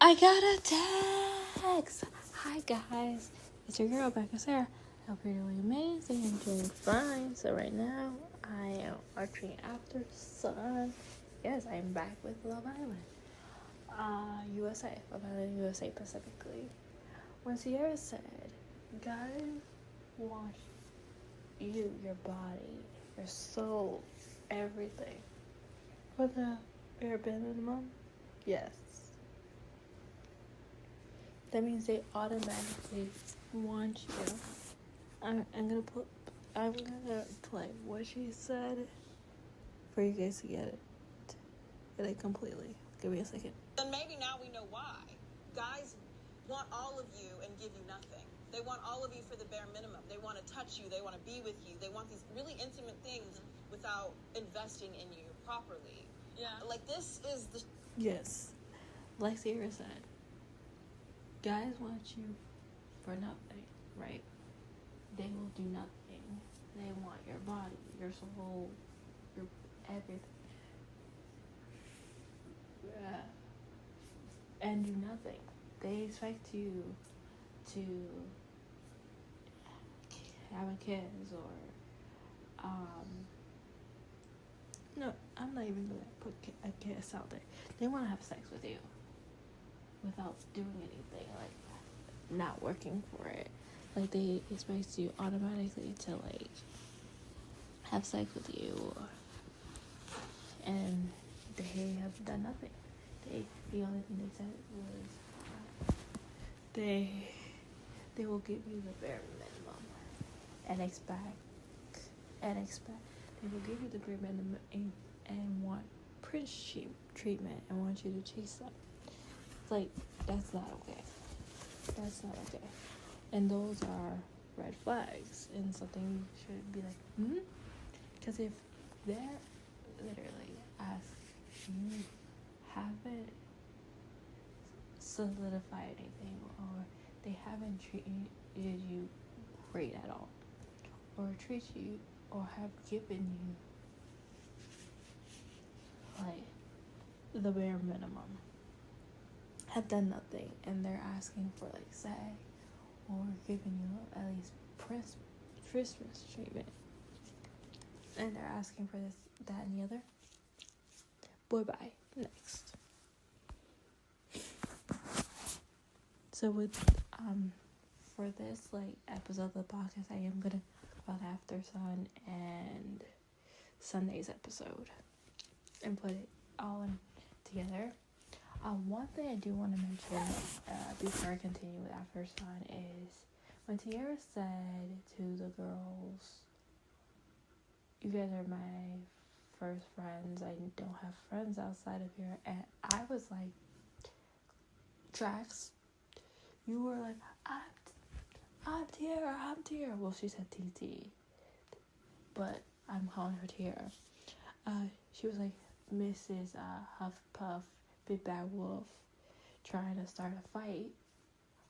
I got a text. Hi guys, it's your girl Becca Sarah. I hope you're doing amazing and doing fine. So right now I am watching After the Sun. Yes, I am back with Love Island. USA, Love Island USA specifically. When Sierra said, God wants you, your body, your soul, everything. For the bare minimum? Yes. That means they automatically want you. I'm gonna play what she said for you guys to get it completely. Give me a second. And maybe now we know why. Guys want all of you and give you nothing. They want all of you for the bare minimum. They want to touch you. They want to be with you. They want these really intimate things without investing in you properly. Yeah. Like this is the... Yes. Like Sierra said, guys want you for nothing, right? They will do nothing. They want your body, your soul, your everything. And do nothing. They expect you to have a kids or no, I'm not even gonna put a kiss out there. They want to have sex with you without doing anything, like not working for it. Like they expect you automatically to like have sex with you, and they have done nothing. The only thing they said was they will give you the bare minimum and expect they will give you the bare minimum and want prince treatment and want you to chase them. It's like that's not okay. That's not okay. And those are red flags and something you should be like, because if they're literally as you haven't solidified anything, or they haven't treated you great at all, or treat you or have given you like the bare minimum, have done nothing, and they're asking for like sex or giving you at least Christmas treatment, and they're asking for this, that, and the other, boy, bye. Next. So with for this like episode of the podcast, I am gonna talk about After Sun and Sunday's episode and put it all in together. One thing I do want to mention before I continue with After Sun is when Tiara said to the girls, "You guys are my first friends. I don't have friends outside of here," and I was like, "Tracks." You were like, I'm Tiara. Well, she said TT, but I'm calling her Tiara. She was like, Mrs. Huffpuff, Big Bad Wolf, trying to start a fight.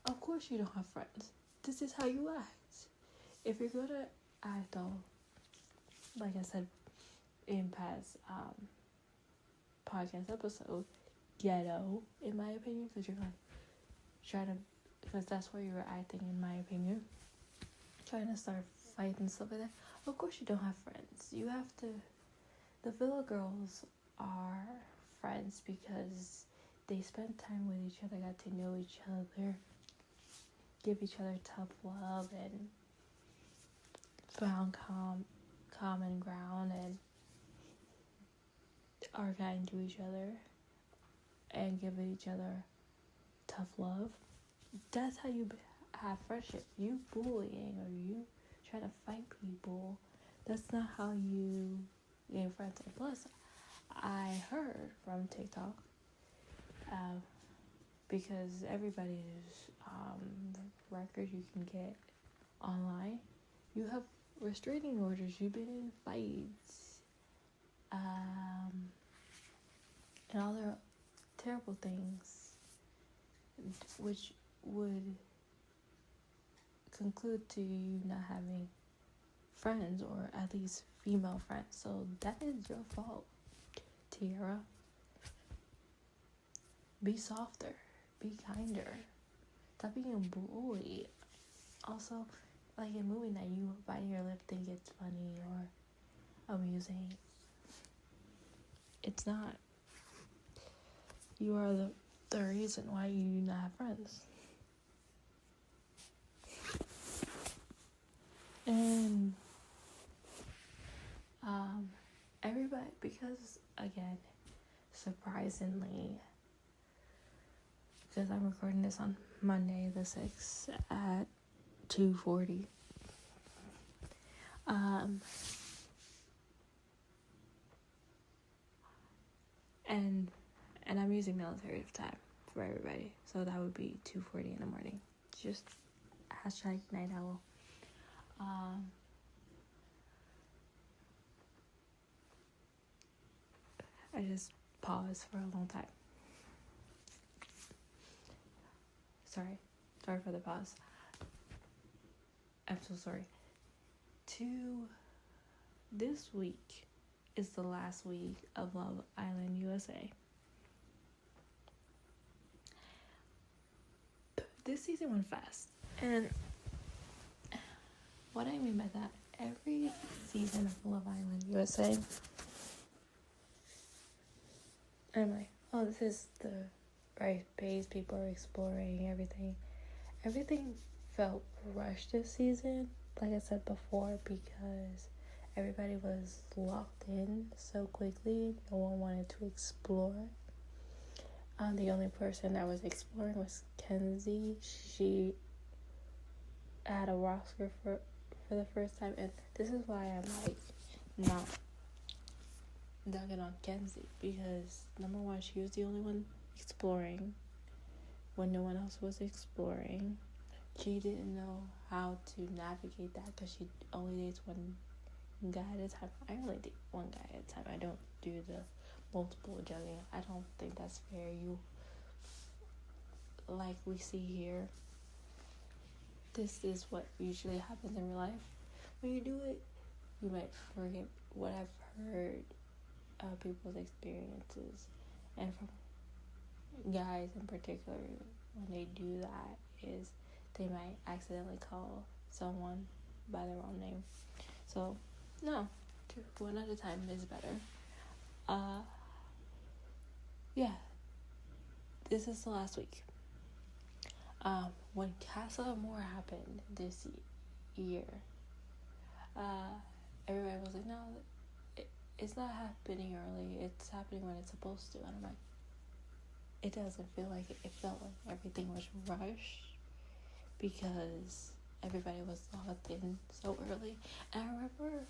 Of course you don't have friends. This is how you act. If you're gonna act all, like I said in past podcast episode, ghetto, in my opinion, because you're like trying to, because that's where you were acting, in my opinion, trying to start fights and stuff like that. Of course you don't have friends. You have to, the Villa girls are friends because they spent time with each other, got to know each other, give each other tough love, and found common ground, and are kind to each other and give each other tough love. That's how you have friendship. You bullying or you trying to fight people, that's not how you gain friends. And plus, I heard from TikTok, because everybody's record you can get online, you have restraining orders, you've been in fights, and other terrible things, which would conclude to you not having friends, or at least female friends. So that is your fault, Tiara. Be softer. be kinder. Stop being a bully. Also, like a movie that you bite your lip think it's funny or amusing. It's not. You are the reason why you do not have friends. And everybody, because again, surprisingly, because I'm recording this on Monday the 6th at 2:40. And I'm using military time for everybody, so that would be 2:40 in the morning. Just hashtag night owl. I just paused for a long time. Sorry for the pause. I'm so sorry. This week is the last week of Love Island USA. This season went fast, and what I mean by that, every season of Love Island USA, I'm like, oh, this is the right pace, people are exploring everything. Everything felt rushed this season, like I said before, because everybody was locked in so quickly. No one wanted to explore. The only person that was exploring was Kenzie. She had a roster for the first time, and this is why I'm like not dunking on Kenzie, because number one, she was the only one exploring when no one else was exploring. She didn't know how to navigate that because she only dates one guy at a time. I only date one guy at a time. I don't do the multiple juggling. I don't think that's fair. You, like we see here, this is what usually happens in real life. When you do it, you might forget what I've heard people's experiences, and from guys in particular, when they do that, is they might accidentally call someone by their own name. So, no, one at a time is better. Yeah, this is the last week. When Casa Amor happened this year, everybody was like, no, it's not happening early, it's happening when it's supposed to. And I'm like, it doesn't feel like it. It felt like everything was rushed because everybody was locked in so early. And I remember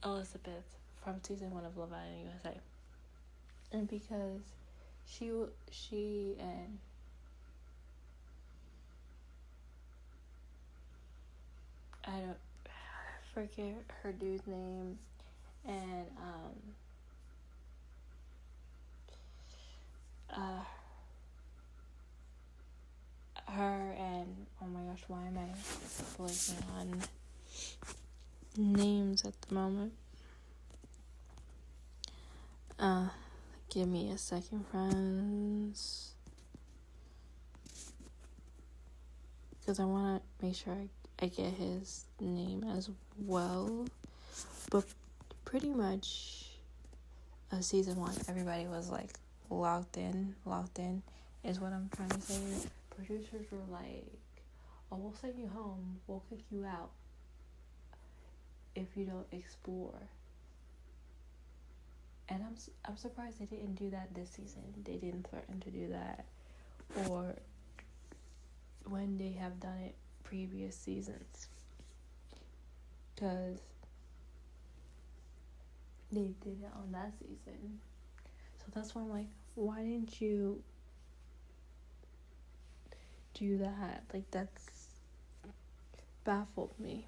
Elizabeth from season 1 of Love Island USA, and because she and I forget her dude's name, and her and, oh my gosh, why am I blanking on names at the moment? Give me a second, friends, because I want to make sure I get his name as well. But pretty much season 1, everybody was like locked in is what I'm trying to say. Producers were like, oh, we'll send you home, we'll kick you out if you don't explore. And I'm surprised they didn't do that this season. They didn't threaten to do that, or when they have done it previous seasons, because they did it on that season. So that's why I'm like, why didn't you do that? Like, that's baffled me.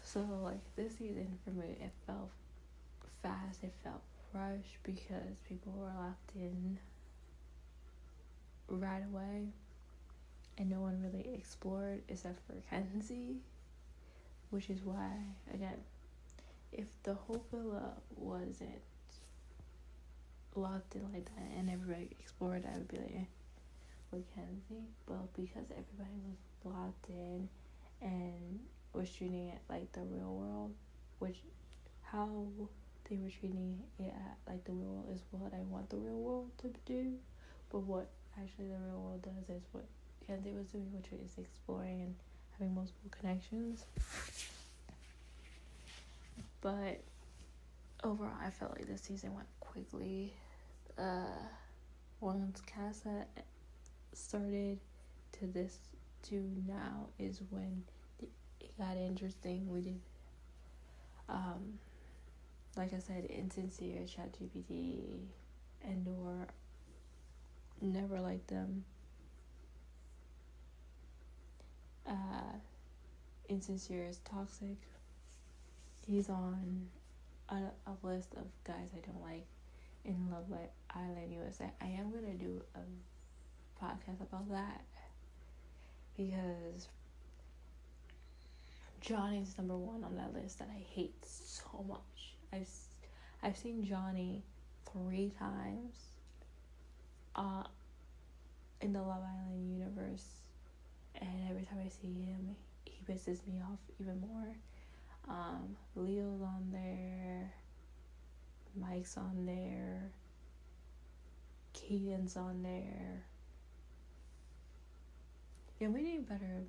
So like this season for me, it felt fast, it felt rushed because people were locked in right away and no one really explored except for Kenzie, which is why, again, if the whole villa wasn't locked in like that and everybody explored, I would be like, with Kenzie. But because everybody was locked in and was treating it like the real world, which how they were treating it like the real world is what I want the real world to do, but what actually the real world does is what Kenzie was doing, which is exploring and having multiple connections. But overall, I felt like this season went quickly. Once Casa started to now is when it got interesting. We did, like I said, insincere, ChatGPT, and/or never liked them. Insincere is toxic. He's on a list of guys I don't like in Love Island USA. I am gonna do a podcast about that because Johnny's number one on that list that I hate so much. I've seen Johnny 3 times in the Love Island universe, and every time I see him, he pisses me off even more. Leo's on there, Mike's on there, Keaton's on there. Yeah, we need better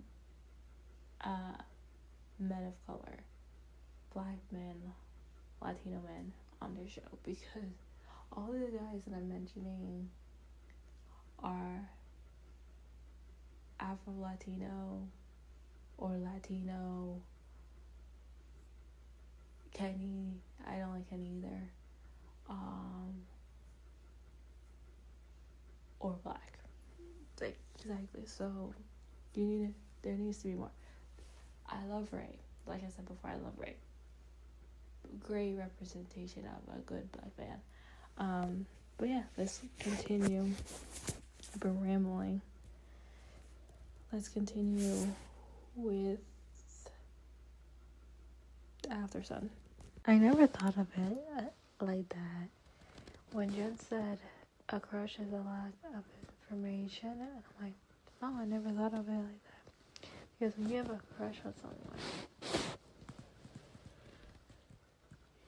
men of color, black men, Latino men on their show, because all the guys that I'm mentioning are Afro-Latino or Latino. Kenny, I don't like Kenny either. Or black. Like, exactly. So, there needs to be more. I love Ray. Like I said before, I love Ray. Great representation of a good black man. But yeah, let's continue. I've been rambling. Let's continue with After Sun. I never thought of it like that. When Jen said a crush is a lack of information, and I'm like, oh, I never thought of it like that. Because when you have a crush on someone,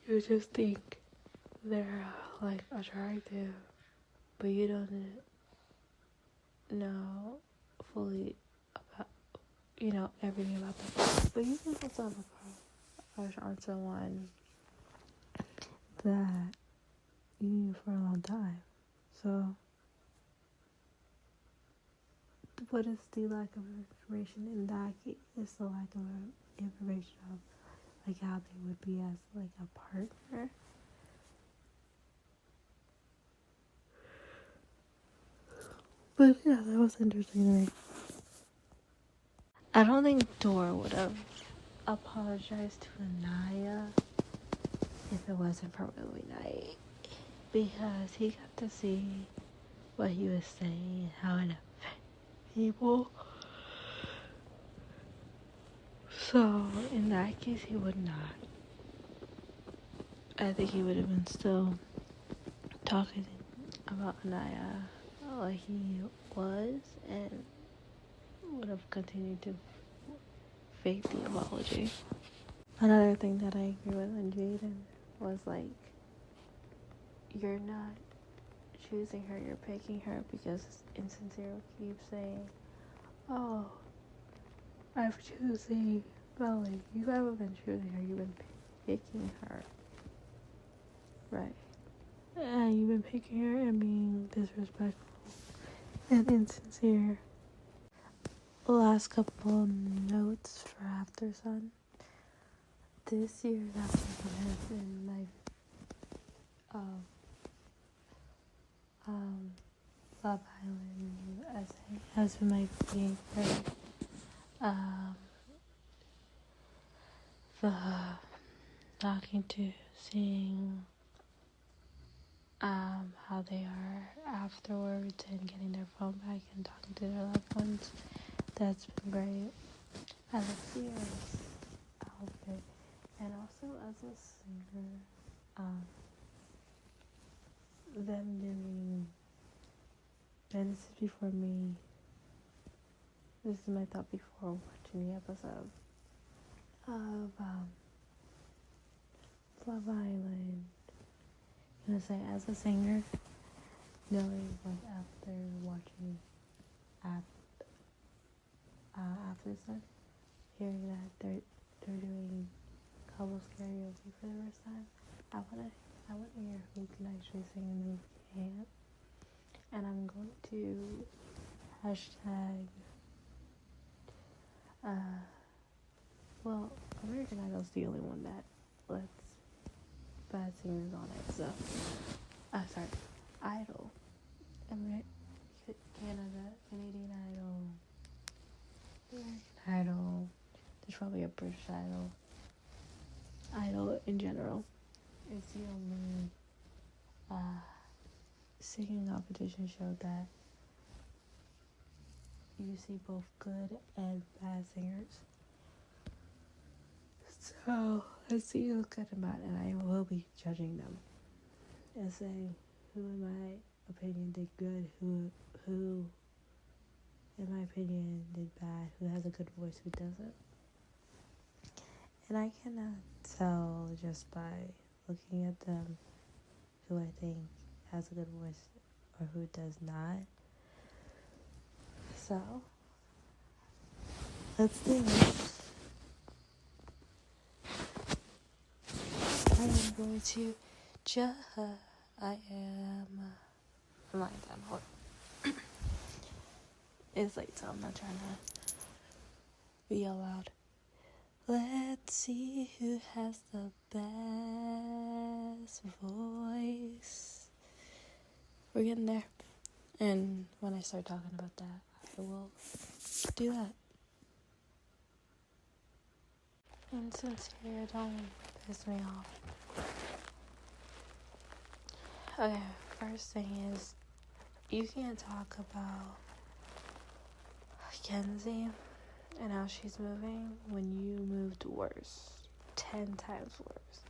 you just think they're like attractive, but you don't know fully about, everything about them. But you can also have a crush on someone that you knew for a long time. So, what is the lack of information in that case? It's the lack of information of like how they would be as like a partner. But yeah, that was interesting to me. I don't think Dora would have apologized to Anaya if it wasn't for movie night, because he got to see what he was saying and how it affected people. So in that case, he would not. I think he would have been still talking about Anaya like he was, and would have continued to fake the apology. Another thing that I agree with in Jaden was like, you're not choosing her, you're picking her, because Insincere keeps saying, oh, I'm choosing Belly. You haven't been choosing her, you've been picking her. Right. And you've been picking her and being disrespectful and insincere. Last couple notes for After Sun. This year's After Sun has been my Love Island USA has been my favorite. The talking to, seeing how they are afterwards and getting their phone back and talking to their loved ones. That's been great. I love Sierra's outfit, and also as a singer, them doing, and this is before me, this is my thought before watching the episode of Love Island. I'm gonna say, as a singer, knowing like after watching after this, hearing that they're doing couples karaoke for the first time, I wanna hear who can actually sing and who can't. And I'm going to hashtag well, American Idol's the only one that lets bad singers on it, so sorry, Idol, Canadian Idol, American Idol, there's probably a British Idol in general. It's the only singing competition show that you see both good and bad singers. So let's see who's good and bad, and I will be judging them and saying who, in my opinion, did good, who in my opinion did bad, who has a good voice, who doesn't. And I cannot tell just by looking at them who I think has a good voice or who does not. So let's do this. I am going to I'm lying down, hold on. It's late, so I'm not trying to be all loud. Let's see who has the best voice. We're getting there. And when I start talking about that, I will do that. Insincere, don't piss me off. Okay, first thing is, you can't talk about Kenzie and how she's moving when you moved worse. 10 times worse.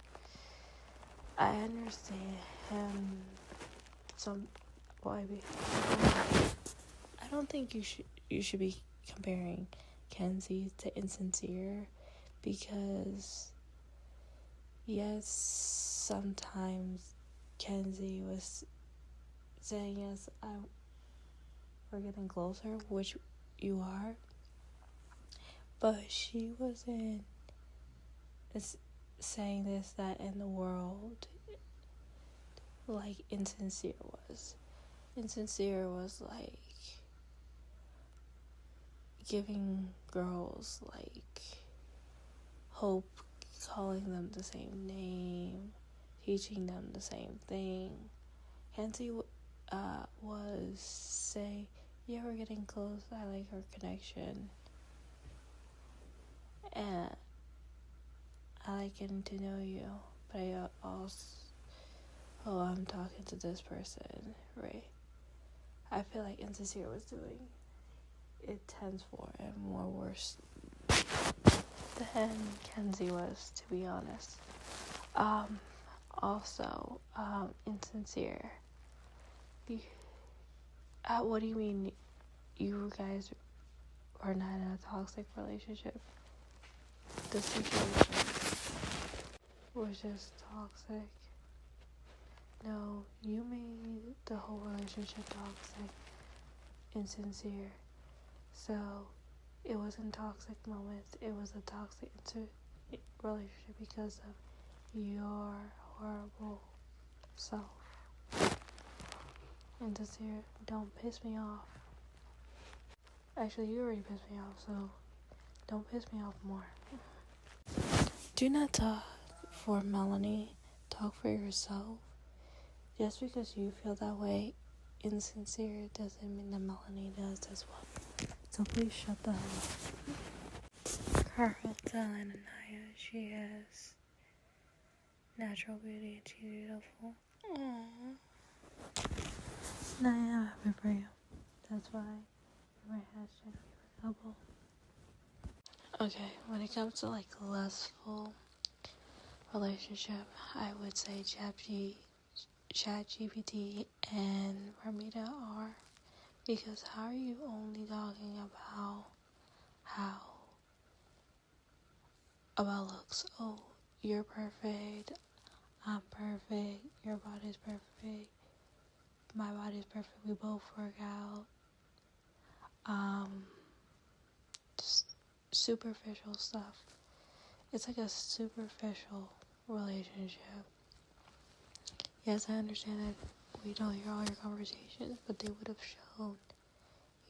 I understand him. I don't think you should be comparing Kenzie to Insincere, because yes, sometimes Kenzie was saying, yes, we're getting closer, which you are, but she wasn't saying this, that, in the world like Insincere was. Insincere was like giving girls like hope, calling them the same name, teaching them the same thing. Kenzie was say, yeah, we're getting close, I like her connection, and I like getting to know you, but I also, I'm talking to this person, right? I feel like Insincere was doing it 10-4 and more worse than Kenzie was, to be honest. Also, Insincere. What do you mean you guys are not in a toxic relationship? The situation was just toxic. No, you made the whole relationship toxic, Insincere. So, it wasn't toxic moments, it was a toxic relationship because of your horrible self. Insincere, don't piss me off. Actually, you already pissed me off, so don't piss me off more. Do not talk for Melanie, talk for yourself. Just because you feel that way, Insincere, doesn't mean that Melanie does as well. So please shut the hell up. Carl, Dylan, and Naya, she has natural beauty and she's beautiful. Aww. Naya, I'm happy for you. That's why my hashtag favorite couple. Okay, when it comes to like lustful relationship, I would say ChatGPT and Ramita are, because how are you only talking about looks? Oh, you're perfect, I'm perfect, your body's perfect, my body's perfect, we both work out. Just superficial stuff. It's like a superficial relationship. Yes, I understand that we don't hear all your conversations, but they would have shown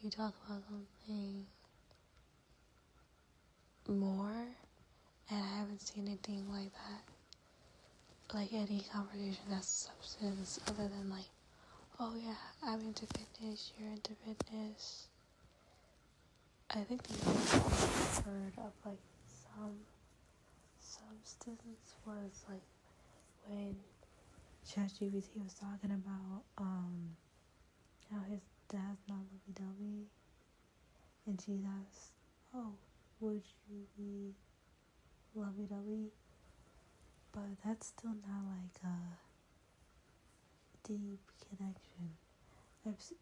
you talk about something more, and I haven't seen anything like that. Like any conversation that's substance other than like, oh yeah, I'm into fitness, you're into fitness. I think the only heard of like some substance was like when ChatGPT was talking about how his dad's not lovey-dovey, and she asked, oh, would you be lovey-dovey? But that's still not like a deep connection.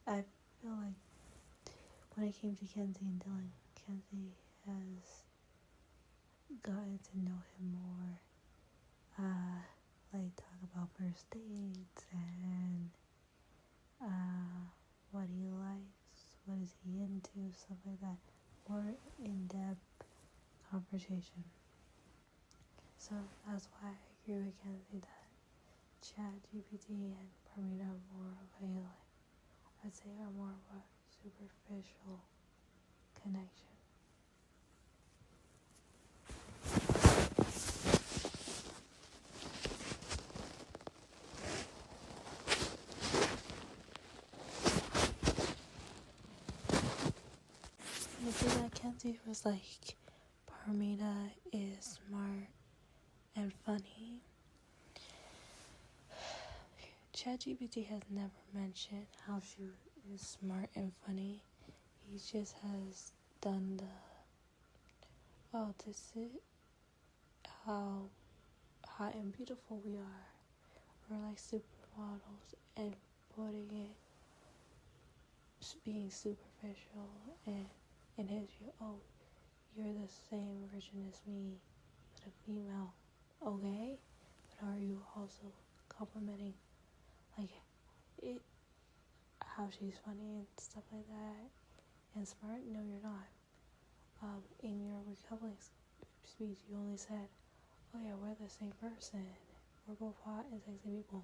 I feel like when it came to Kenzie and Dylan, Kenzie has gotten to know him more. Like talk about first dates and what he likes, what is he into, stuff like that. More in-depth conversation. So that's why I agree with Kenzie that ChatGPT and Permita are more of a, like, I'd say are more of a superficial connection. And the thing that Kenzie was like, Permita is smart and funny. ChatGPT has never mentioned how she is smart and funny. He just has done the, oh, this is how hot and beautiful we are. We're like supermodels, and putting it, being superficial, and in his view, oh, you're the same version as me, but a female, okay? But are you also complimenting, like, it, how she's funny and stuff like that, and smart? No, you're not. In your recoupling speech, you only said, oh yeah, we're the same person. We're both hot and sexy people.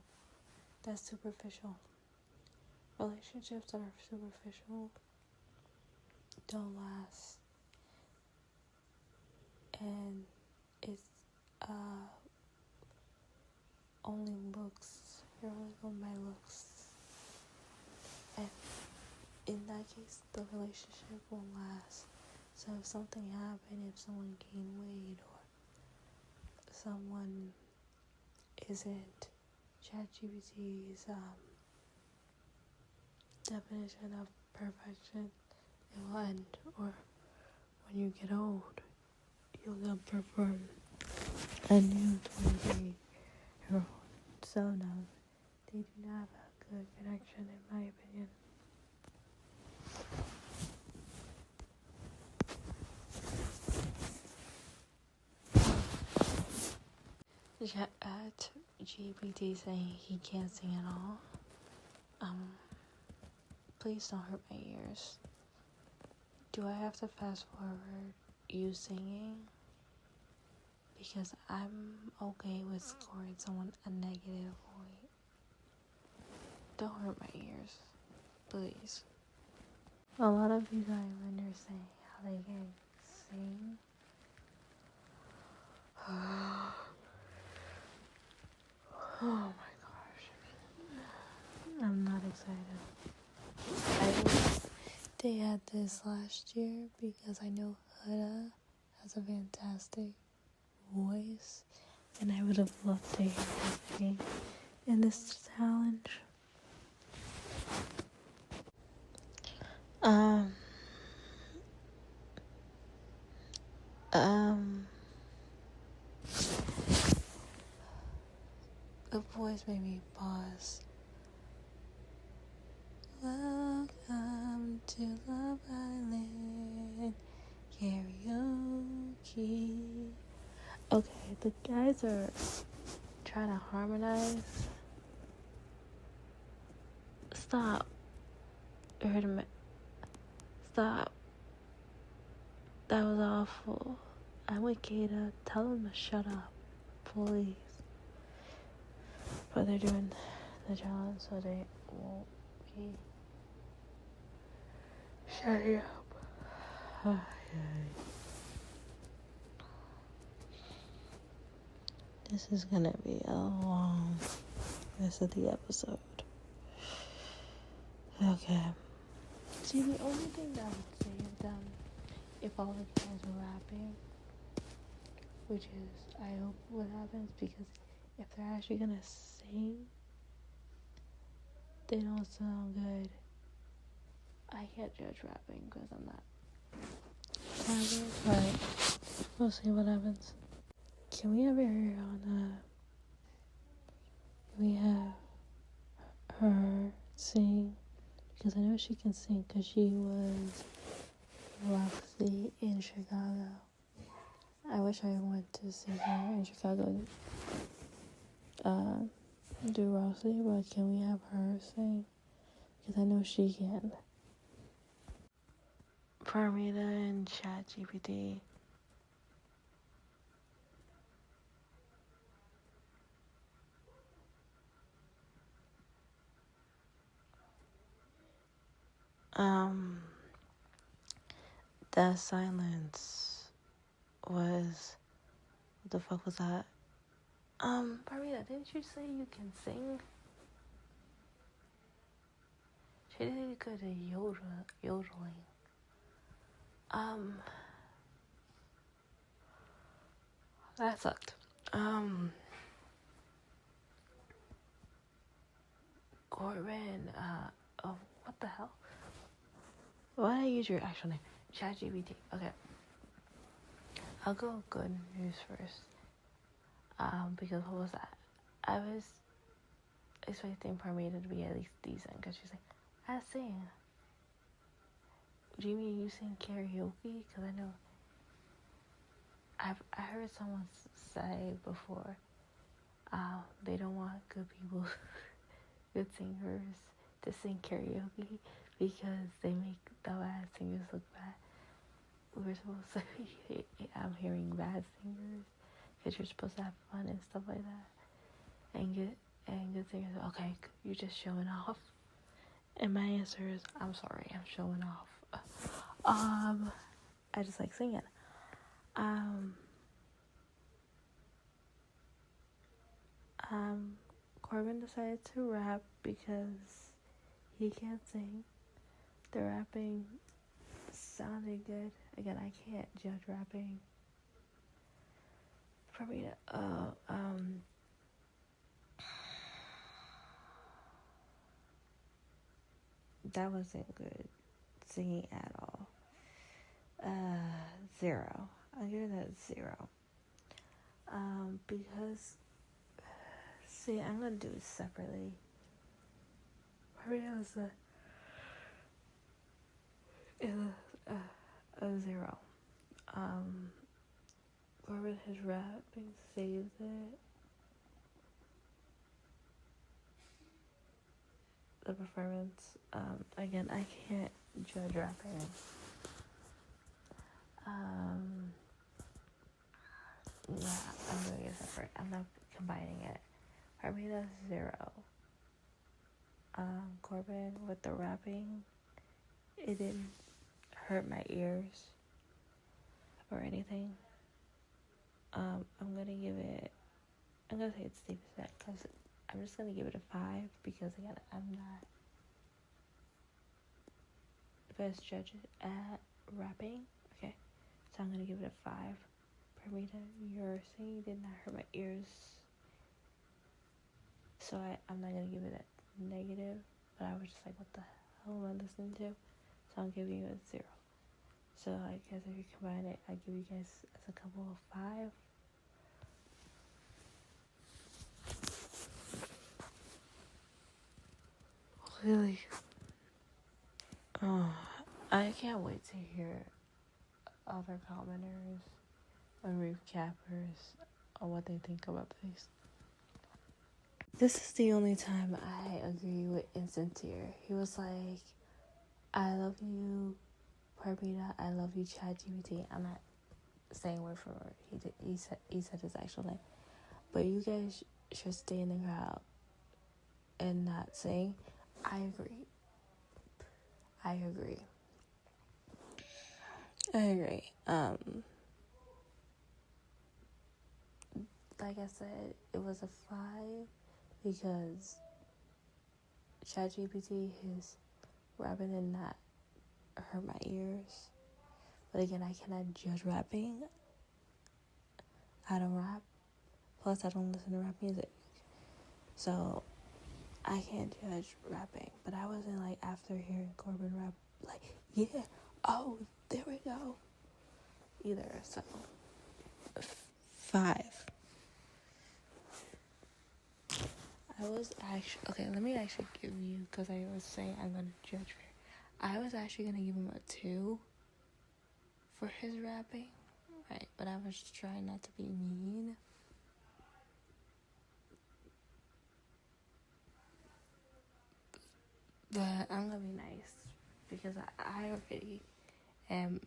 That's superficial. Relationships that are superficial don't last. And it's only looks. You're only going by looks. And in that case, the relationship won't last. So if something happened, if someone gained weight, or someone isn't ChatGPT's definition of perfection, it will end. Or when you get old, you'll get preferred a new 23-year-old. So no, they do not have a good connection, in my opinion. GPT saying he can't sing at all. Please don't hurt my ears. Do I have to fast forward you singing? Because I'm okay with scoring someone a negative point. Don't hurt my ears, please. A lot of you guys are saying how they can sing. Oh my gosh. I'm not excited. I wish they had this last year because I know Huda has a fantastic voice, and I would have loved to hear her sing in this challenge. The voice made me pause. the guys are trying to harmonize. Stop. You heard him. Stop. That was awful. I'm with Kata. Tell them to shut up, please. But they're doing the challenge, so they won't be shutting up. This is gonna be a long rest of the episode. Okay. See, the only thing that would save them if all the guys were rapping, which is, I hope what happens, because if they're actually gonna sing, they don't sound good. I can't judge rapping because I'm not rapping, but we'll see what happens. Can we have her on we have her sing, because I know she can sing because she was Roxy in Chicago. I wish I went to see her in Chicago do Roxy, but can we have her sing? Because I know she can. Parmita and ChatGPT. That silence was, what the fuck was that? Parmita, didn't you say you can sing? She did good at yodeling. That sucked. Corbin, oh, what the hell? Why did I use your actual name? ChatGPT. Okay. I'll go good news first. Because what was that? I was expecting Parmita to be at least decent, because she's like, I sing. Do you mean you sing karaoke? Because I know I heard someone say before, they don't want good people, good singers to sing karaoke because they make dumbass singers look bad. We're supposed to be, I'm hearing bad singers because you're supposed to have fun and stuff like that. And good singers, okay, you're just showing off. And my answer is, I'm sorry, I'm showing off. I just like singing. Corbin decided to rap because he can't sing. The rapping sounded good. Again, I can't judge rapping. Probably, that wasn't good singing at all. 0. I'll give that 0. Because, see, I'm gonna do it separately. Probably it was a 0. Whoever his rapping saves it. The performance, again, I can't judge rapping. Yeah, I'm doing it separate. I'm not combining it. Probably that's 0. Corbin with the rapping, it didn't hurt my ears or anything. I'm gonna say it's Steve set, because I'm just gonna give it a 5, because again, I'm not the best judge at rapping. Okay, so I'm gonna give it a 5. Permita, your singing did not hurt my ears, so I'm not gonna give it a negative, but I was just like, what the hell am I listening to? So I'm giving you a 0. So I guess if you combine it, I give you guys as a couple of 5. Really? Oh, I can't wait to hear other commenters and recappers on what they think about this. This is the only time I agree with Insincere. He was like, I love you, Parmita. I love you, ChatGPT. I'm not saying word for word. He said his actual name. But you guys should stay in the crowd and not sing. I agree. Like I said, it was a 5 because ChatGPT, his rapping did not hurt my ears. But again, I cannot judge rapping. I don't rap. Plus, I don't listen to rap music. So, I can't judge rapping. But I wasn't like, after hearing Corbin rap, like, yeah, oh, there we go. Either. So, 5. I was actually, okay, let me actually give you, because I was saying I'm going to judge her. I was actually going to give him a 2 for his rapping, right? But I was trying not to be mean. But I'm going to be nice, because I already am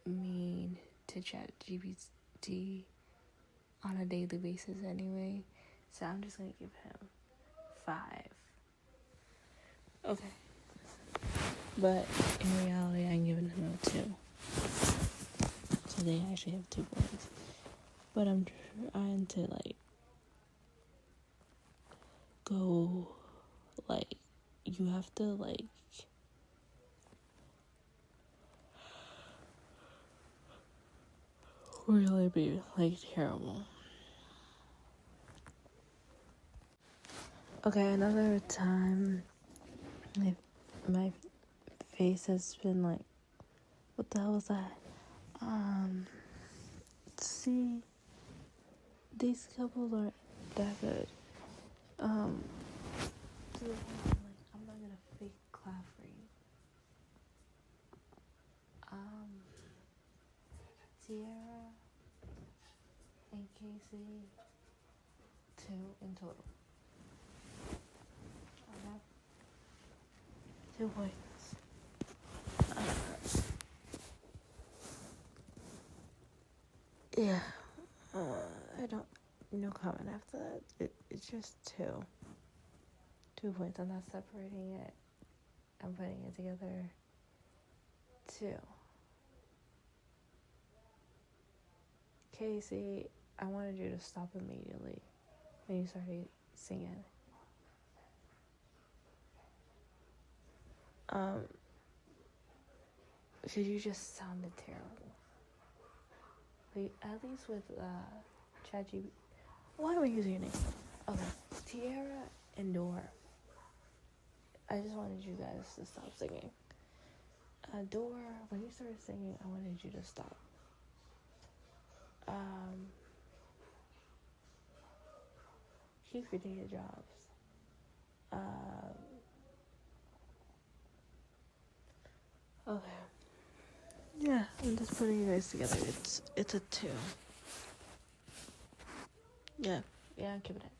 mean to ChatGPT on a daily basis anyway. So I'm just going to give him 5. Okay. But in reality, I'm giving him a 2. So they actually have 2 points. But I'm trying to, like, go, like, you have to, like, really be, like, terrible. Okay, another time, my face has been like, what the hell was that? See, these couples aren't that good. To the point where, like, I'm not gonna fake clap for you. Sierra and Casey, 2 in total. I have 2 points. Yeah. I don't. No comment after that. It's just 2. 2 points. I'm not separating it. I'm putting it together. 2. Casey, I wanted you to stop immediately when you started singing. Because you just sounded terrible. Like, at least with ChatGPT. Why am I using your name? Okay, Tiara and Dora. I just wanted you guys to stop singing. Dora, when you started singing, I wanted you to stop. Keep your day jobs. Okay. Yeah, I'm just putting you guys together. It's a 2. Yeah, I'm keeping it.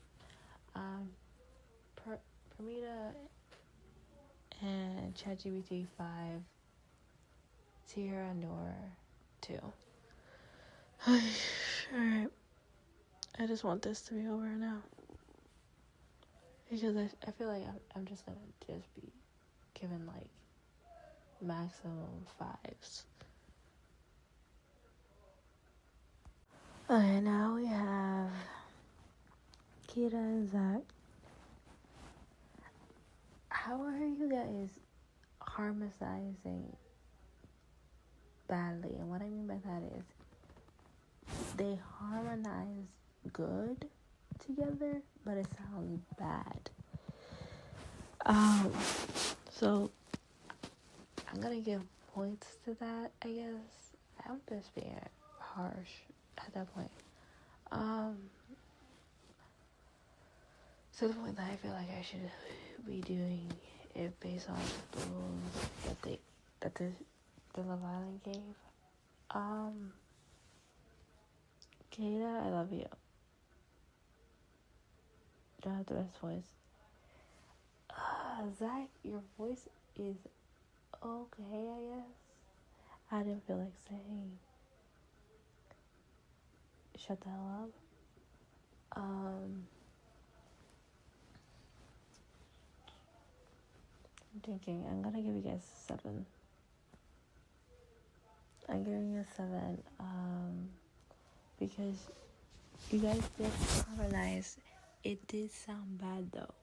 Pramita and ChatGPT 5. Sierra and Nora 2. Alright. I just want this to be over now. Because I feel like I'm just gonna just be given, like, maximum 5s. Okay, now we have Kita and Zach. How are you guys harmonizing badly? And what I mean by that is they harmonize good together, but it sounds bad. So I'm gonna give points to that, I guess. I'm just being harsh at that point. To the point that I feel like I should be doing it based on the rules that the Love Island gave. Kata, I love you. don't have the best voice. Zach, your voice is okay, I guess. I didn't feel like saying shut the hell up. I'm thinking I'm gonna give you guys a 7. I'm giving you a 7, because you guys did harmonize. It did sound bad though.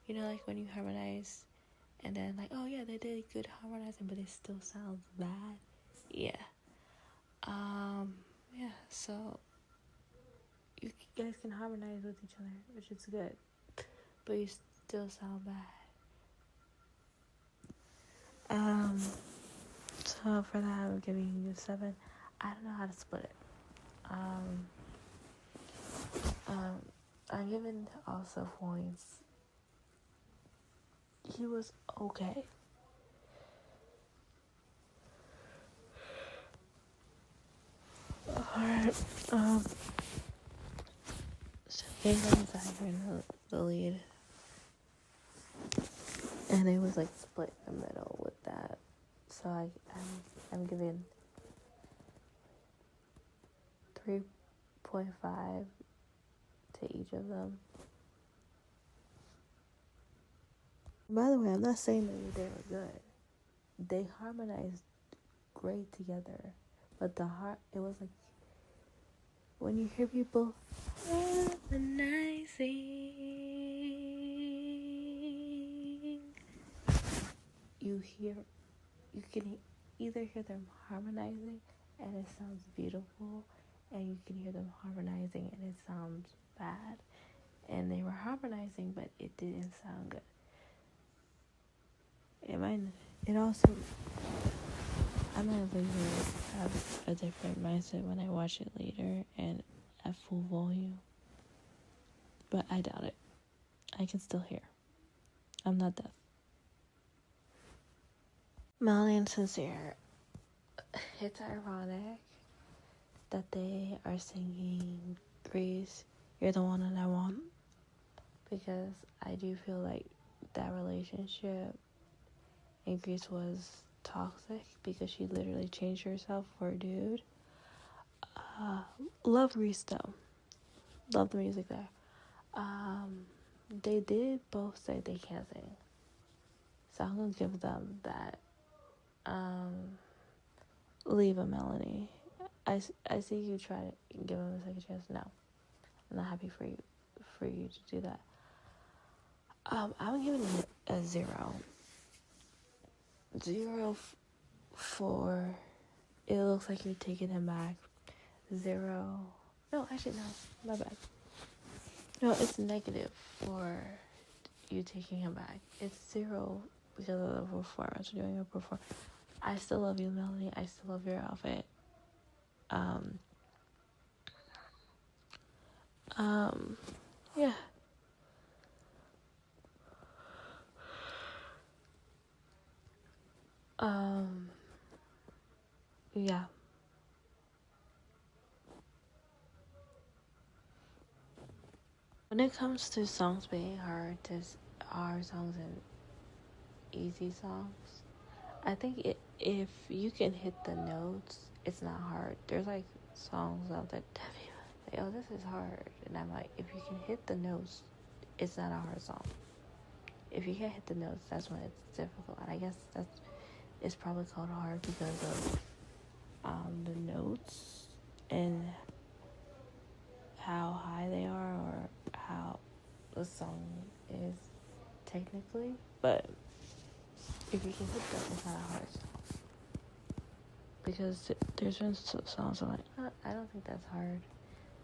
You know, like when you harmonize and then like, oh yeah, they did good harmonizing, but it still sounds bad. Yeah. Yeah, so you guys can harmonize with each other, which is good. But you still sound bad. So for that I'm giving you a 7. I don't know how to split it. I'm giving also points. He was okay. Alright, so Kenzie and Dylan were in the lead. And it was like split in the middle with that. So I'm giving 3.5 to each of them. By the way, I'm not saying that they were good. They harmonized great together. But it was like when you hear people harmonizing, you can either hear them harmonizing and it sounds beautiful, and you can hear them harmonizing and it sounds bad. And they were harmonizing, but it didn't sound good. It also, I might have a different mindset when I watch it later and at full volume. But I doubt it. I can still hear. I'm not deaf. Melanie and Sincere. It's ironic that they are singing Grease, You're the One That I Want, because I do feel like that relationship in Grease was toxic because she literally changed herself for a dude. Love Grease though. Love the music there. They did both say they can't sing, so I'm gonna give them that. Leave a Melanie. I see you try to give him a second chance. No, I'm not happy for you to do that. I'm giving it a 0. 0 for it looks like you're taking him back. 0. No, actually no, my bad. No, it's negative for you taking him back. It's 0 because of the performance. Doing a performance. I still love you, Melanie. I still love your outfit. Yeah. Yeah. When it comes to songs being hard, there's hard songs and easy songs. I think if you can hit the notes, it's not hard. There's like songs out there that like, oh, this is hard. And I'm like, if you can hit the notes, it's not a hard song. If you can't hit the notes, that's when it's difficult. And I guess it's probably called hard because of the notes and how high they are or how the song is technically. But if you can hit them, it's not a hard song. Because there's been songs I'm like, I don't think that's hard.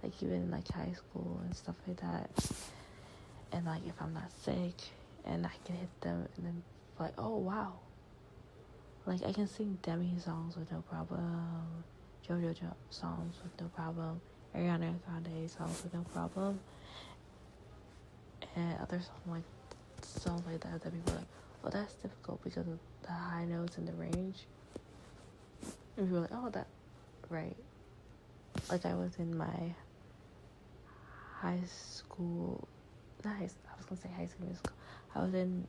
Like even in like high school and stuff like that. And like if I'm not sick and I can hit them and then like, oh wow. Like I can sing Demi songs with no problem. JoJo songs with no problem. Ariana Grande songs with no problem. And other songs like that people are like, oh, that's difficult because of the high notes and the range. And people are like, oh, that right. Like I was in my high school, I was gonna say high school musical. I was in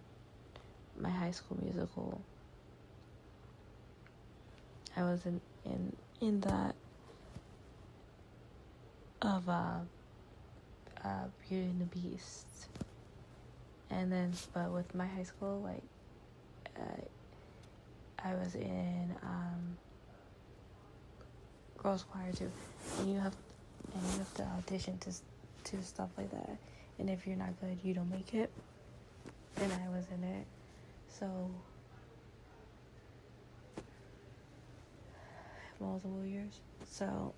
my high school musical. I was in that of Beauty and the Beast. And then, but with my high school, like, I was in girls choir too, and you have to audition to stuff like that. And if you're not good, you don't make it. And I was in it, so multiple years. So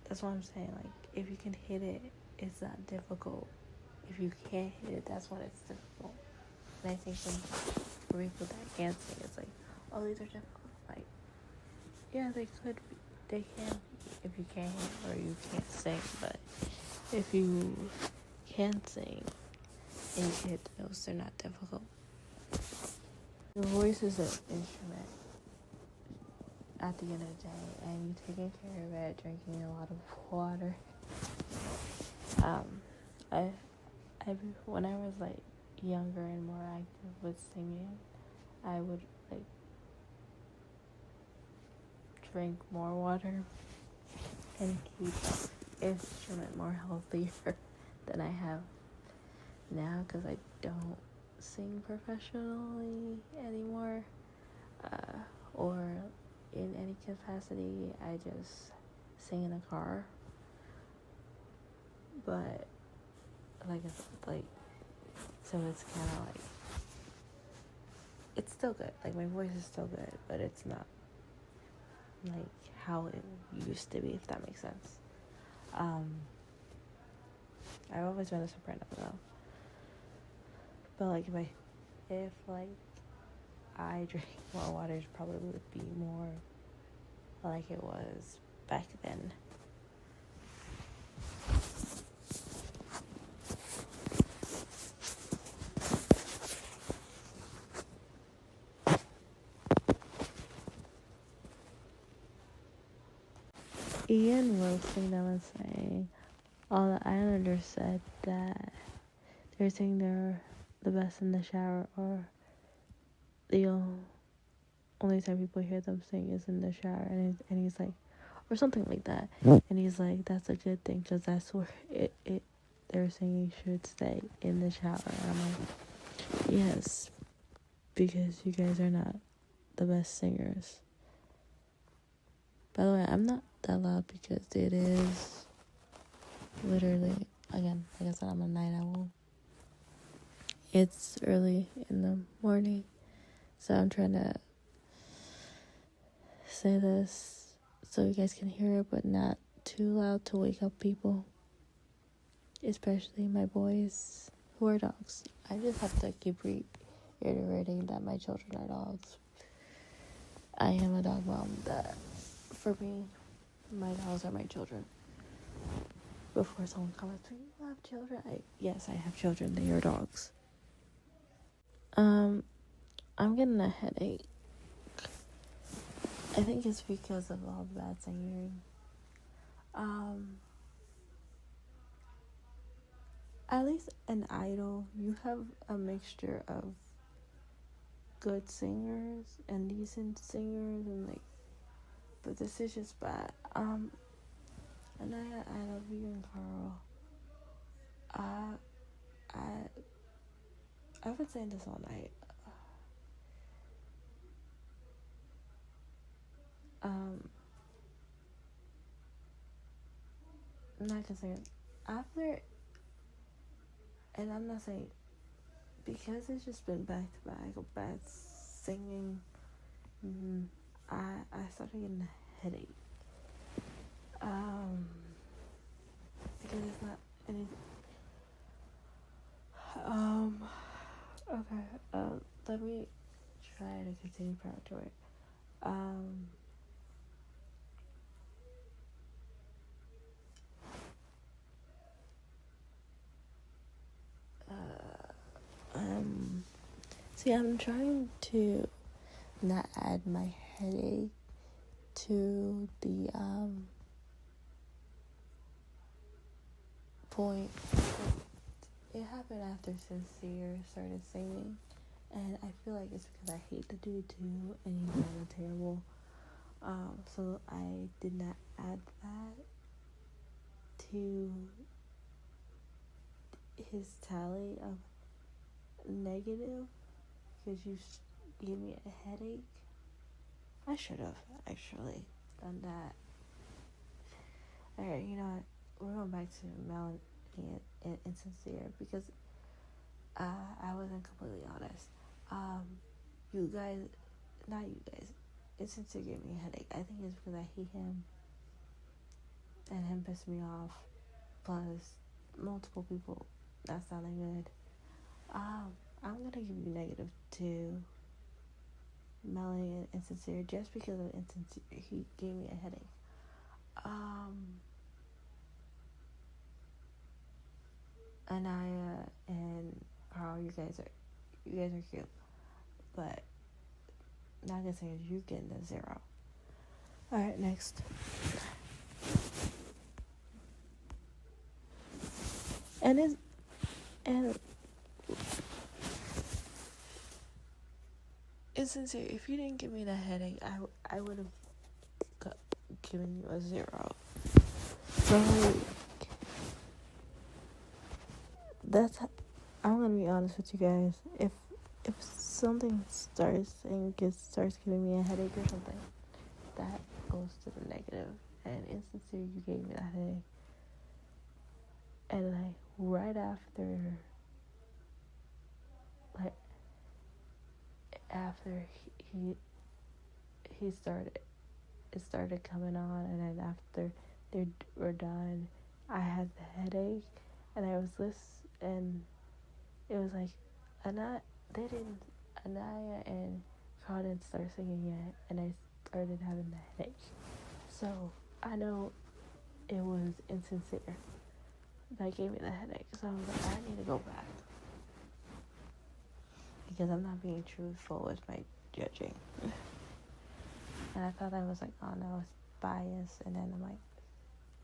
that's what I'm saying. Like, if you can hit it, it's not difficult. If you can't hit it, that's when it's difficult. And I think for people that can't sing, it's like, oh, these are difficult. Like, yeah, they could be. They can be if you can't hit or you can't sing. But if you can sing and you can hit the notes, they're not difficult. Your voice is an instrument at the end of the day, and you taking care of it, drinking a lot of water. When I was like younger and more active with singing, I would like drink more water and keep the instrument more healthier than I have now, because I don't sing professionally anymore, or in any capacity. I just sing in a car. But like so it's kind of like, it's still good. Like, my voice is still good, but it's not like how it used to be, if that makes sense. I've always been a soprano though. But like, if I drank more water, it probably would be more like it was back then. Ian Wilson was saying all the Islanders said that they're saying they're the best in the shower, or the only time people hear them sing is in the shower, and he's like, or something like that, and he's like, that's a good thing, because that's where they're singing should stay, in the shower. And I'm like, yes, because you guys are not the best singers. By the way, I'm not that loud because it is literally, again, like I said, I'm a night owl. It's early in the morning, so I'm trying to say this so you guys can hear it, but not too loud to wake up people, especially my boys who are dogs. I just have to keep reiterating that my children are dogs. I am a dog mom. That, for me, my dogs are my children. Before someone comments, you have children? Yes, I have children. They are dogs. I'm getting a headache. I think it's because of all the bad singing. At least in Idol, you have a mixture of good singers and decent singers, and like, but this is just bad. And I love you and Carl. I've been saying this all night. I'm not gonna say it. After, and I'm not saying, because it's just been back to back of bad singing. I started getting a headache. Because it's not any. Okay. Let me try to continue prior to it. See, I'm trying to not add my headache to the point, it happened after Sincere started singing, and I feel like it's because I hate the dude too, and he's kind of terrible. So I did not add that to his tally of negative because you gave me a headache. I should have actually done that. Alright, you know what? We're going back to Melanie and Insincere because I wasn't completely honest. You guys, not you guys, Insincere gave me a headache. I think it's because I hate him and him pissed me off. Plus, multiple people not sounding good. I'm gonna give you -2, Melanie and Insincere, just because of Insincere. He gave me a headache. Anaya and Carl, you guys are cute, but not gonna say you're getting a 0. All right, next. And it's sincere. If you didn't give me the headache, I would have given you a 0. So I'm gonna be honest with you guys. If something starts giving me a headache or something, that goes to the negative. And insincere, you gave me that headache, and like right after he started, it started coming on, and then after they were done, I had the headache, and I was and it was like, Anaya and Carl didn't start singing yet, and I started having the headache. So I know it was insincere that gave me the headache. So I was like, I need to go back because I'm not being truthful with my judging. And I thought I was like, oh no, it's biased. And then I'm like,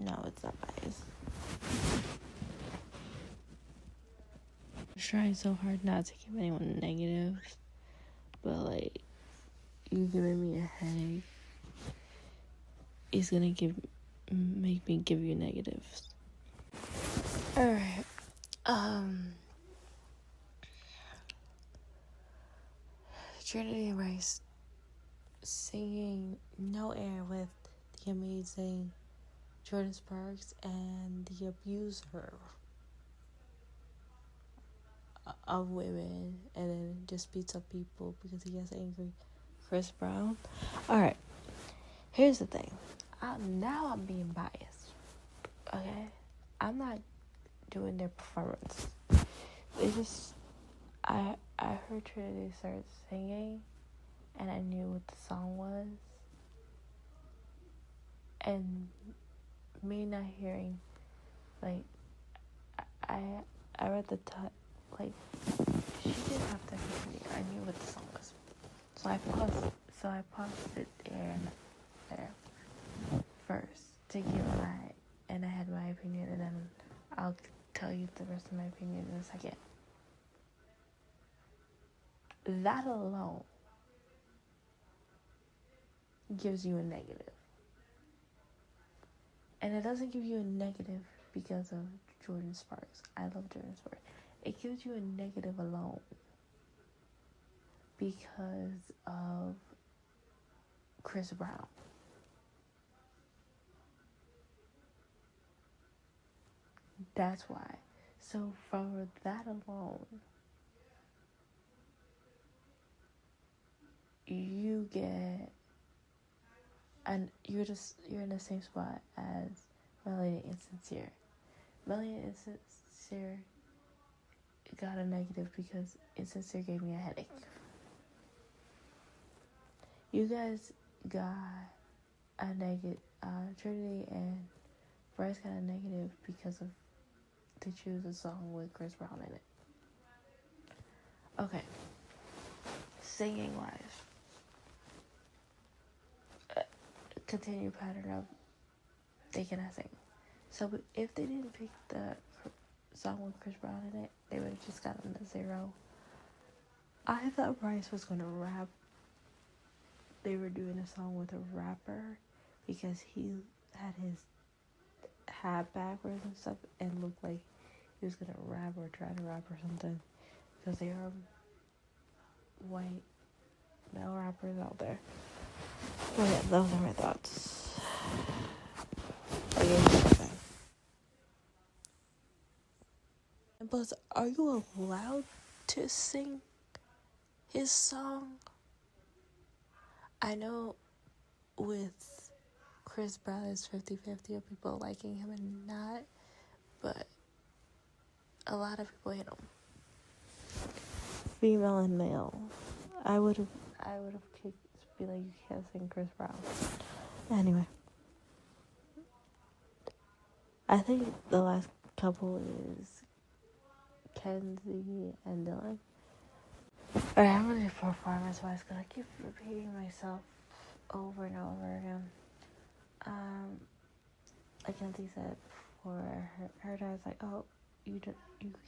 no, it's not biased. I'm trying so hard not to give anyone negatives, but like, you giving me a headache is gonna make me give you negatives. Alright. Trinity Rice singing No Air with the amazing Jordan Sparks and the abuser of women, and then just beats up people because he gets angry. Chris Brown. Alright, here's the thing. Now I'm being biased. Okay? I'm not doing their performance. I heard Trinity start singing, and I knew what the song was. And me not hearing, like, I read the like, she didn't have to hear me. I knew what the song was. So I paused it there first to give and I had my opinion, and then I'll tell you the rest of my opinion in a second. That alone gives you a negative. And it doesn't give you a negative because of Jordan Sparks. I love Jordan Sparks. It gives you a negative alone because of Chris Brown. That's why. So for that alone, you get, and you're in the same spot as Melanie and Insincere. Melanie and Insincere got a negative because Insincere gave me a headache. You guys got a negative. Trinity and Bryce got a negative because of they choose a song with Chris Brown in it. Okay. Singing wise, continue pattern of they cannot sing. So if they didn't pick the song with Chris Brown in it, they would have just gotten a 0. I thought Bryce was gonna rap. They were doing a song with a rapper because he had his hat backwards and stuff and looked like he was gonna rap or try to rap or something, because they are white male rappers out there. But yeah, those are my thoughts. And plus, are you allowed to sing his song? I know with Chris Brown it's 50-50 of people liking him and not, but a lot of people hate him. Female and male. I would have kicked, be like, you can't sing Chris Brown. Anyway, I think the last couple is Kenzie and Dylan. Alright, I'm gonna do performance wise because I keep repeating myself over and over again. Like Kenzie said, for her dad's like, oh, you can't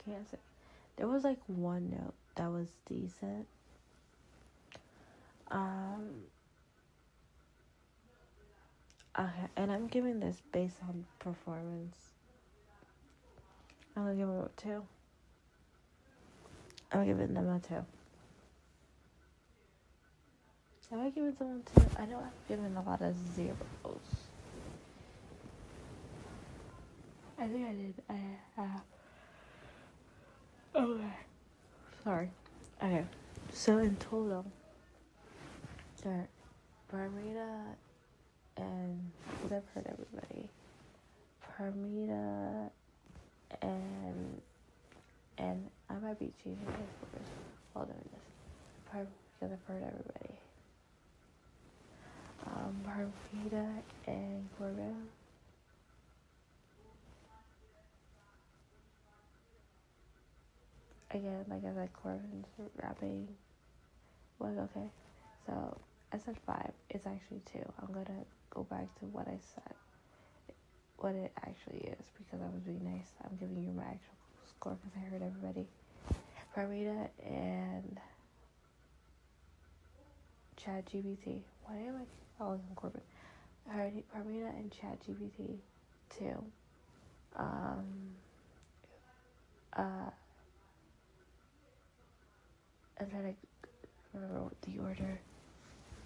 sing. There was like one note that was decent. Okay, and I'm giving this based on performance. I'm gonna give them a 2. I'm giving them a 2. Am I giving someone 2? I know I've given a lot of 0s. I think I did. Okay. Sorry. Okay. So in total, there, Parmita and I've heard everybody. Parmita and I might be changing this while doing this. Because I've heard everybody. Parmita and Corbin. Again, like I said, Corbin's rapping was okay. So I said 5. It's actually 2. I'm gonna go back to what I said, what it actually is, because I was being nice. I'm giving you my actual score because I heard everybody. Parmita and ChatGPT. Why am I calling him Corbin? Parmita and ChatGPT 2. I'm trying to remember what the order.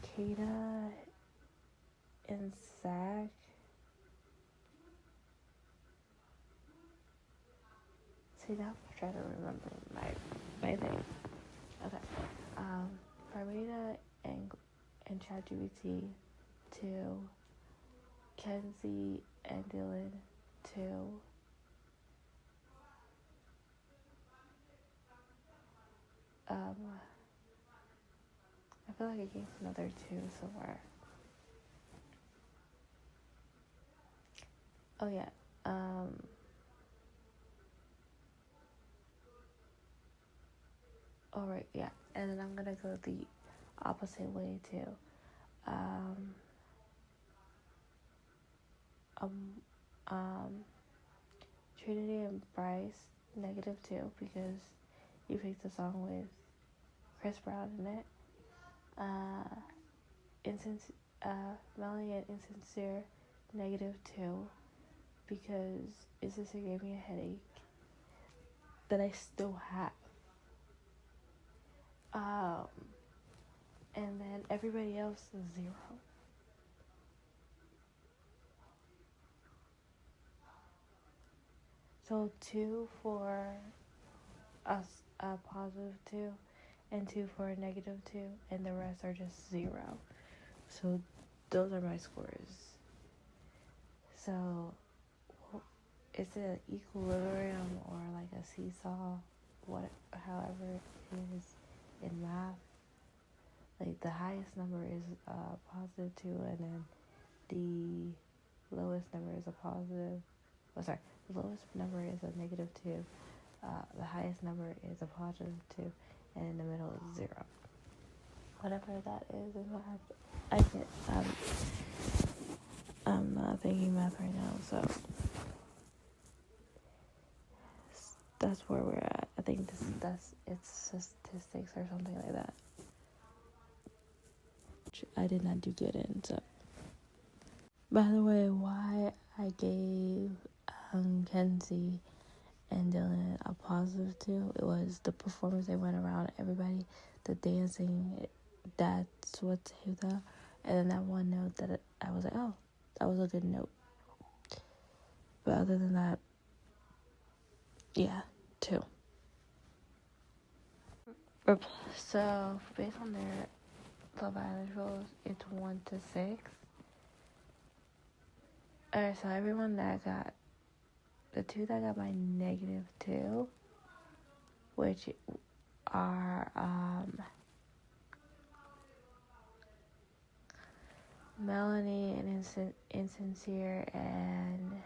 Kata and Zach. See, now I'm trying to remember my thing. Okay. Parmita and ChatGPT 2. Kenzie and Dylan 2. I feel like I gave another 2 somewhere. Oh yeah. Alright, yeah. And then I'm gonna go the opposite way too. Trinity and Bryce, -2 because you picked a song with Chris Brown in it. Melanie and Insincere, -2 because Insincere gave me a headache that I still have. And then everybody else is 0. So 2 for us, a +2, and 2 for a -2, and the rest are just 0. So those are my scores. So it's an equilibrium or like a seesaw, however it is in math. Like the highest number is +2, and then the lowest number is a positive. The lowest number is a -2. The highest number is a +2, and in the middle is 0. Whatever that is in math, I get. I'm not thinking math right now, so that's where we're at. I think it's statistics or something like that. Which I did not do good in. So, by the way, why I gave Kenzie and Dylan a positive too, it was the performance. They went around everybody, the dancing. That's what saved them. And then that one note that I was like, oh, that was a good note. But other than that, yeah, 2. So based on their Love Island rules, it's 1 to 6. Alright, so everyone that got the 2 that got my -2, which are Melanie and Insincere and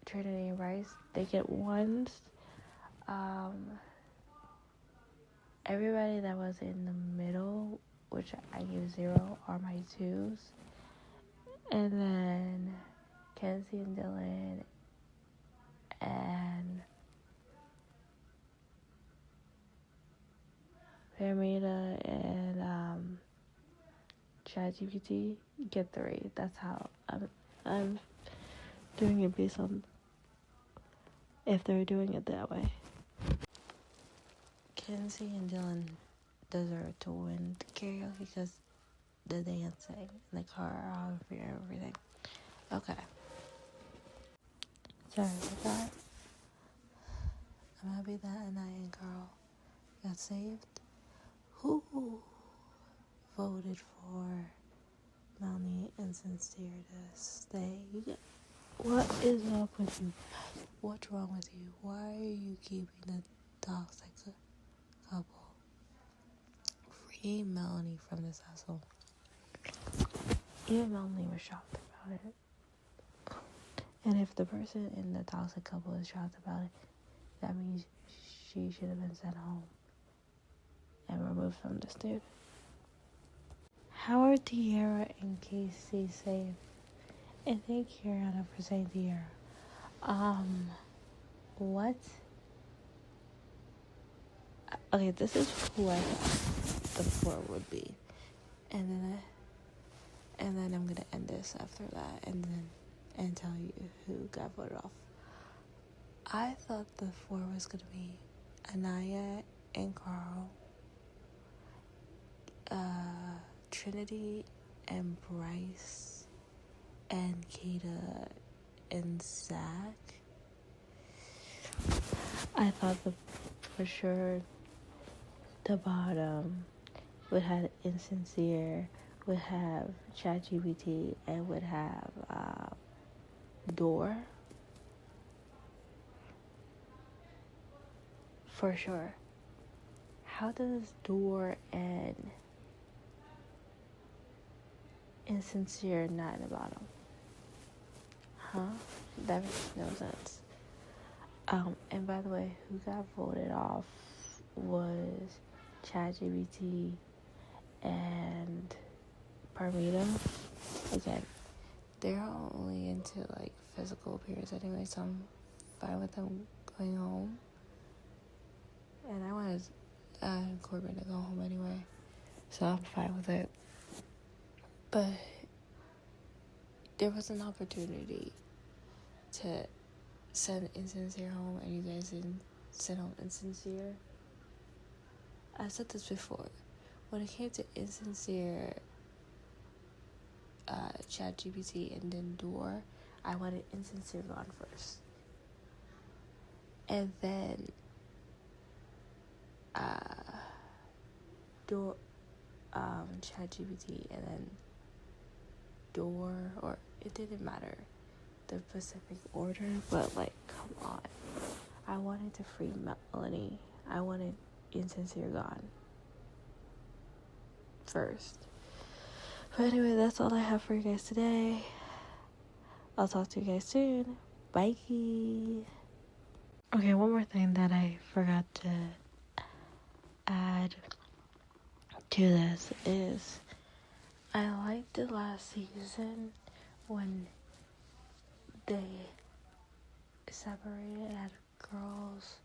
Trinity and Rice, they get 1s. Everybody that was in the middle, which I gave 0, are my 2s. And then Kenzie and Dylan and Paramita and ChatGPT get 3. That's how I'm doing it based on if they're doing it that way. Kenzie and Dylan deserve to win the karaoke because the dancing and the choreography and everything. Okay. Sorry about that. I'm happy that Anaya and Carl got saved. Who voted for Melanie and Sincere to stay? What is up with you? What's wrong with you? Why are you keeping the toxic couple? Free Melanie from this asshole. Even Melanie was shocked about it. And if the person in the toxic couple is shocked about it, that means she should have been sent home and removed from this dude. How are Tiara and Casey safe? And thank you, Ariana, for saying Tiara. What? Okay, this is who I thought the 4 would be. And then I'm gonna end this after that and tell you who got voted off. I thought the 4 was gonna be Anaya and Carl, Trinity and Bryce, and Kata and Zach. I thought for sure the bottom would have Insincere, would have ChatGPT, and would have Door. For sure. How does Door and Insincere not in the bottom? Huh? That makes no sense. And by the way, who got voted off was ChatGPT and Parmita. Again, they're only into like physical appearance anyway, so I'm fine with them going home. And I wanted Corbin to go home anyway, so I'm fine with it. But there was an opportunity to send Insincere home, and you guys didn't send home Insincere. I said this before. When it came to Insincere, ChatGPT, and then Door, I wanted Insincere gone first. And then Door, ChatGPT, and then Door, or it didn't matter the specific order, but like, come on. I wanted to free Melanie. I wanted Insincere gone first. But anyway, that's all I have for you guys today. I'll talk to you guys soon. Bye. Okay, one more thing that I forgot to add to this is I liked the last season when they separated and had girls,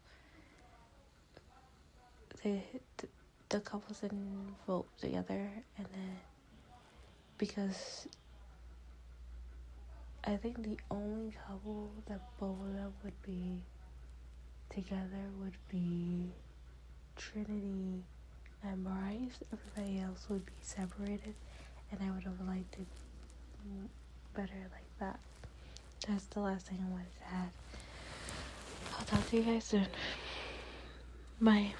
the couples didn't vote together, and then because I think the only couple that both of them would be together would be Trinity and Bryce. Everybody else would be separated, and I would have liked it better like that. That's the last thing I wanted to add. I'll talk to you guys soon. Bye.